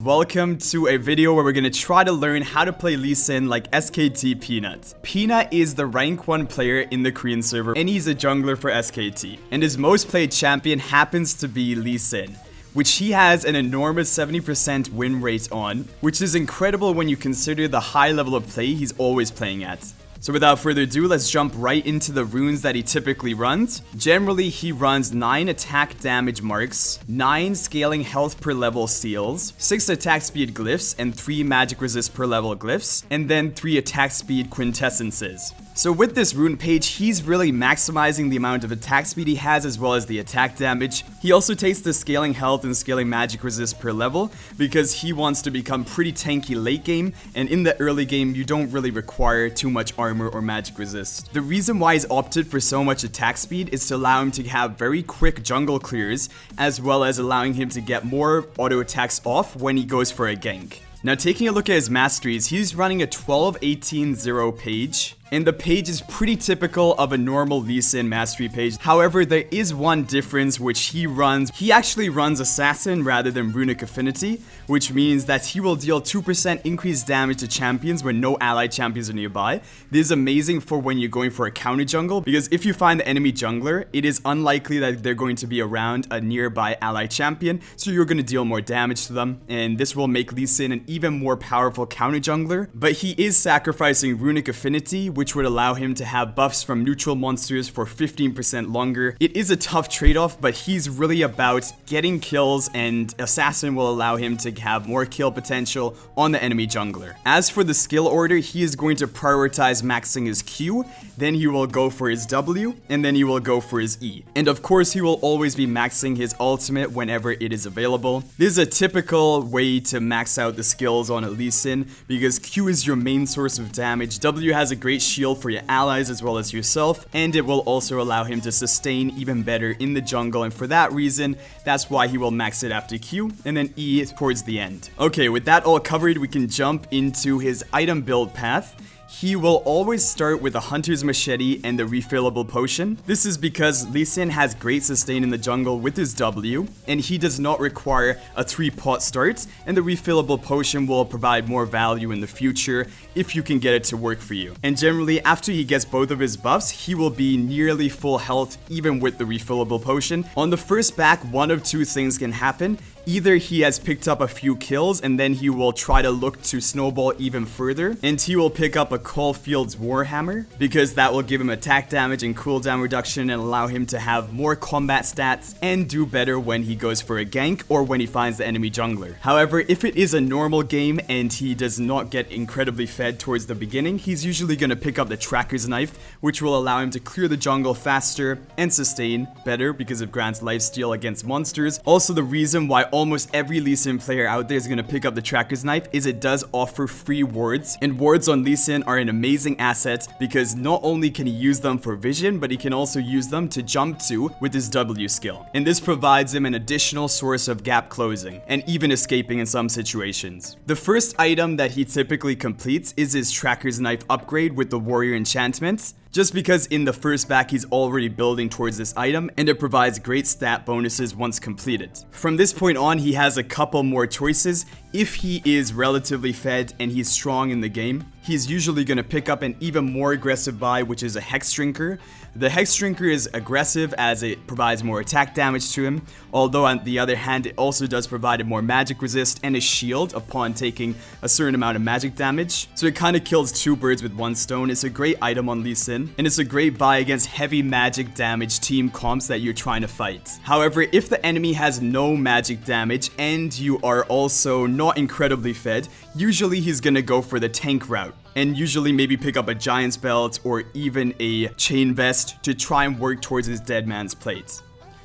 Welcome to a video where we're gonna try to learn how to play Lee Sin like SKT Peanut. Peanut is the rank 1 player in the Korean server and he's a jungler for SKT. And his most played champion happens to be Lee Sin, which he has an enormous 70% win rate on, which is incredible when you consider the high level of play he's always playing at. So without further ado, let's jump right into the runes that he typically runs. Generally, he runs 9 attack damage marks, 9 scaling health per level seals, 6 attack speed glyphs, and 3 magic resist per level glyphs, and then 3 attack speed quintessences. So with this rune page, he's really maximizing the amount of attack speed he has as well as the attack damage. He also takes the scaling health and scaling magic resist per level because he wants to become pretty tanky late game, and in the early game you don't really require too much armor or magic resist. The reason why he's opted for so much attack speed is to allow him to have very quick jungle clears as well as allowing him to get more auto attacks off when he goes for a gank. Now taking a look at his masteries, he's running a 12-18-0 page. And the page is pretty typical of a normal Lee Sin mastery page. However, there is one difference which he runs. He actually runs Assassin rather than Runic Affinity, which means that he will deal 2% increased damage to champions when no allied champions are nearby. This is amazing for when you're going for a counter jungle, because if you find the enemy jungler, it is unlikely that they're going to be around a nearby allied champion, so you're going to deal more damage to them, and this will make Lee Sin an even more powerful counter jungler. But he is sacrificing Runic Affinity, which would allow him to have buffs from neutral monsters for 15% longer. It is a tough trade-off, but he's really about getting kills, and Assassin will allow him to have more kill potential on the enemy jungler. As for the skill order, he is going to prioritize maxing his Q, then he will go for his W, and then he will go for his E. And of course, he will always be maxing his ultimate whenever it is available. This is a typical way to max out the skills on a Lee Sin, because Q is your main source of damage, W has a great shield for your allies as well as yourself, and it will also allow him to sustain even better in the jungle, and for that reason, that's why he will max it after Q, and then E towards the end. Okay, with that all covered, we can jump into his item build path. He will always start with a Hunter's Machete and the refillable potion. This is because Lee Sin has great sustain in the jungle with his W, and he does not require a 3-pot start, and the refillable potion will provide more value in the future if you can get it to work for you. And generally, after he gets both of his buffs, he will be nearly full health even with the refillable potion. On the first back, one of two things can happen. Either he has picked up a few kills and then he will try to look to snowball even further, and he will pick up a Caulfield's Warhammer because that will give him attack damage and cooldown reduction and allow him to have more combat stats and do better when he goes for a gank or when he finds the enemy jungler. However, if it is a normal game and he does not get incredibly fed towards the beginning, he's usually going to pick up the Tracker's Knife, which will allow him to clear the jungle faster and sustain better because it grants lifesteal against monsters. Also, the reason why almost every Lee Sin player out there is going to pick up the Tracker's Knife is it does offer free wards, and wards on Lee Sin are an amazing asset because not only can he use them for vision, but he can also use them to jump to with his W skill, and this provides him an additional source of gap closing and even escaping in some situations. The first item that he typically completes is his Tracker's Knife upgrade with the Warrior enchantment, just because in the first back he's already building towards this item and it provides great stat bonuses once completed. From this point on, he has a couple more choices. If he is relatively fed and he's strong in the game, he's usually going to pick up an even more aggressive buy, which is a Hex Drinker. The Hex Drinker is aggressive as it provides more attack damage to him, although on the other hand it also does provide a more magic resist and a shield upon taking a certain amount of magic damage. So it kind of kills 2 birds with 1 stone. It's a great item on Lee Sin, and it's a great buy against heavy magic damage team comps that you're trying to fight. However, if the enemy has no magic damage and you are also not incredibly fed, usually he's gonna go for the tank route and usually maybe pick up a Giant's Belt or even a Chain Vest to try and work towards his Dead Man's Plate.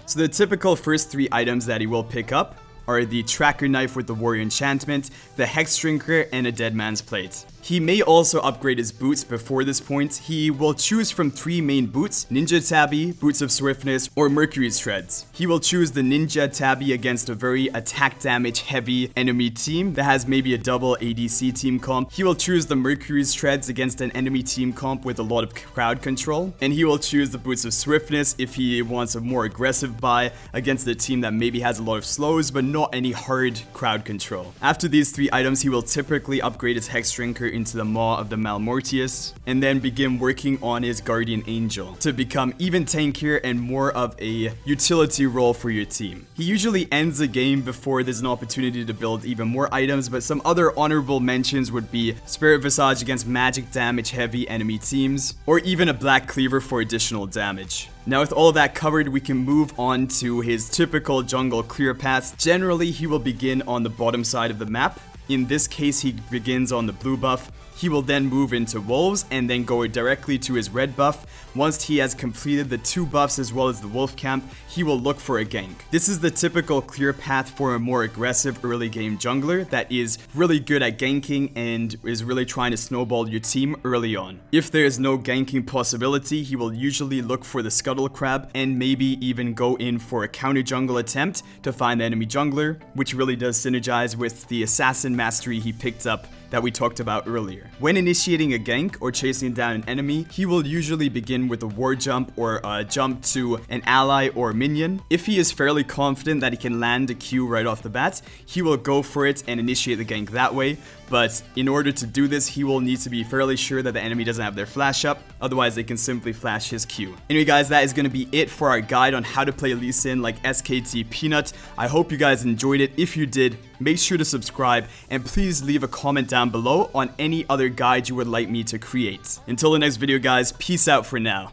So the typical first 3 items that he will pick up are the Tracker Knife with the Warrior enchantment, the Hex Drinker, and a Dead Man's Plate. He may also upgrade his boots before this point. He will choose from 3 main boots: Ninja Tabby, Boots of Swiftness, or Mercury's Treads. He will choose the Ninja Tabby against a very attack damage heavy enemy team that has maybe a double ADC team comp. He will choose the Mercury's Treads against an enemy team comp with a lot of crowd control. And he will choose the Boots of Swiftness if he wants a more aggressive buy against a team that maybe has a lot of slows but not any hard crowd control. After these 3 items, he will typically upgrade his Hex Drinker into the Maw of the Malmortius and then begin working on his Guardian Angel to become even tankier and more of a utility role for your team. He usually ends the game before there's an opportunity to build even more items, but some other honorable mentions would be Spirit Visage against magic damage heavy enemy teams, or even a Black Cleaver for additional damage. Now with all of that covered, we can move on to his typical jungle clear paths. Generally, he will begin on the bottom side of the map. In this case, he begins on the blue buff. He will then move into wolves and then go directly to his red buff. Once he has completed the 2 buffs as well as the wolf camp, he will look for a gank. This is the typical clear path for a more aggressive early game jungler that is really good at ganking and is really trying to snowball your team early on. If there is no ganking possibility, he will usually look for the scuttle crab and maybe even go in for a counter jungle attempt to find the enemy jungler, which really does synergize with the assassin mastery he picked up that we talked about earlier. When initiating a gank or chasing down an enemy, he will usually begin with a war jump or a jump to an ally or minion. If he is fairly confident that he can land a Q right off the bat, he will go for it and initiate the gank that way. But in order to do this, he will need to be fairly sure that the enemy doesn't have their flash up, otherwise they can simply flash his Q. Anyway guys, that is going to be it for our guide on how to play Lee Sin like SKT Peanut. I hope you guys enjoyed it. If you did, make sure to subscribe and please leave a comment down below on any other guide you would like me to create. Until the next video guys, peace out for now.